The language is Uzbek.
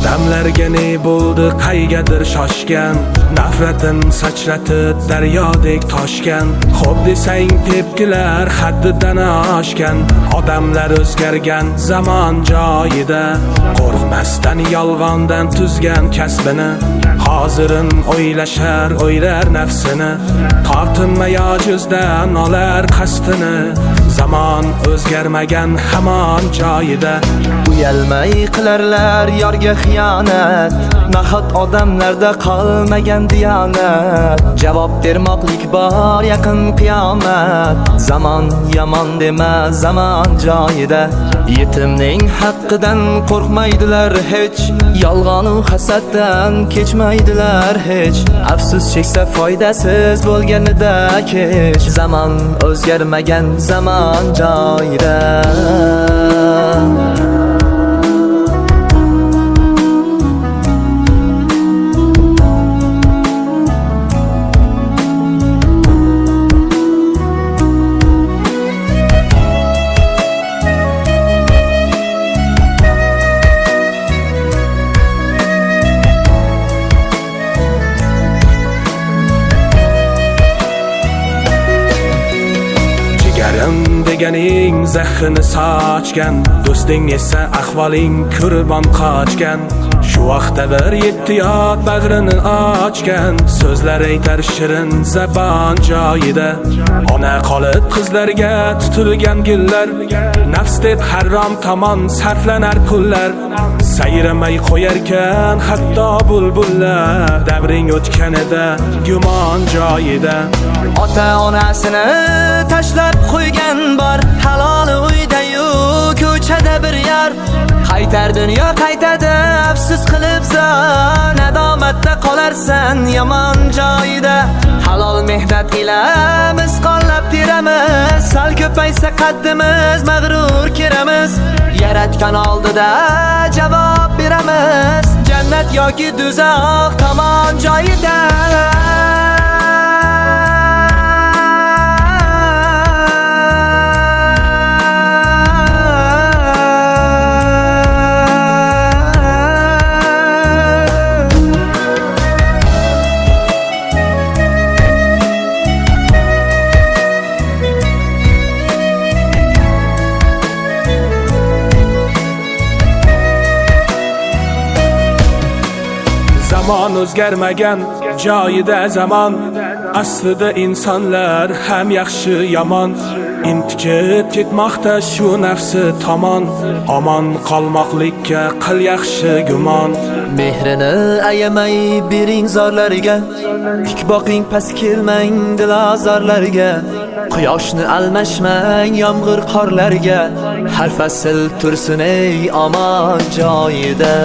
Odamlarga ne bo'ldi, qaygadir shoshgan, nafratin sachratib daryodek toshgan. Xo'p desang tepkilar haddidan oshgan. Odamlar o'zgargan zamon joyida, qo'rqmasdan yolg'ondan tuzgan kasbini. Hozirin o'ylar nafsini, tortinmay ojizdan olar qasdini. Zamon o'zgarmagan hamon joyida, uyalmay qilarlar yorga xiyonat. Nahot odamlarda qolmagan diyonat. Javob bermoqlik bor yaqin qiyomat. Zamon yomon dema, zamon joyida. Yetimning haqqidan qo'rqmaydilar hech, yolg'onu hasaddan kechmaydilar hech. Afsus cheksa foydasiz bo'lganida kech. Zamon o'zgarmagan, zamon joyida. deganing zahrini sochgan, do'sting esa ahvoling kurban qochgan. Shu vaqtda bir yettiyot bag'rini ochgan, so'zlar aytar shirin zabon joyida. Ona qolib qizlarga tutilgan gullar, nafs deb harom tomon sarflanar pullar. Sayramay qo'yarkan hatto bulbullar, davring o'tganida gumon joyida. Ota onasini tashlab qo'ygan bor, haloli uyda-yu ko'chada bir yor. Qaytar dunyo qaytadi afsus qilib zor, nadomatda qolarsan yomon joyida. Halol mehnat ila misqollab teramiz, sal ko'paysa qaddimiz mag'rur kiramiz. Yaratgan oldida javob beramiz, jannat yoki do'zax tomon joyida. Zamon o'zgarmagan joyida zamon, aslida insonlar ham yaxshi yomon. Intiqib ketmoqda shu nafsi tomon, omon qolmoqlikka qil yaxshi gumon. Mehrini ayamay bering zorlariga, tik boqing past kelmang dilozorlarga. Quyoshni almashmang yomg'ir qorlarga, har fasl tursin ey omon joyida.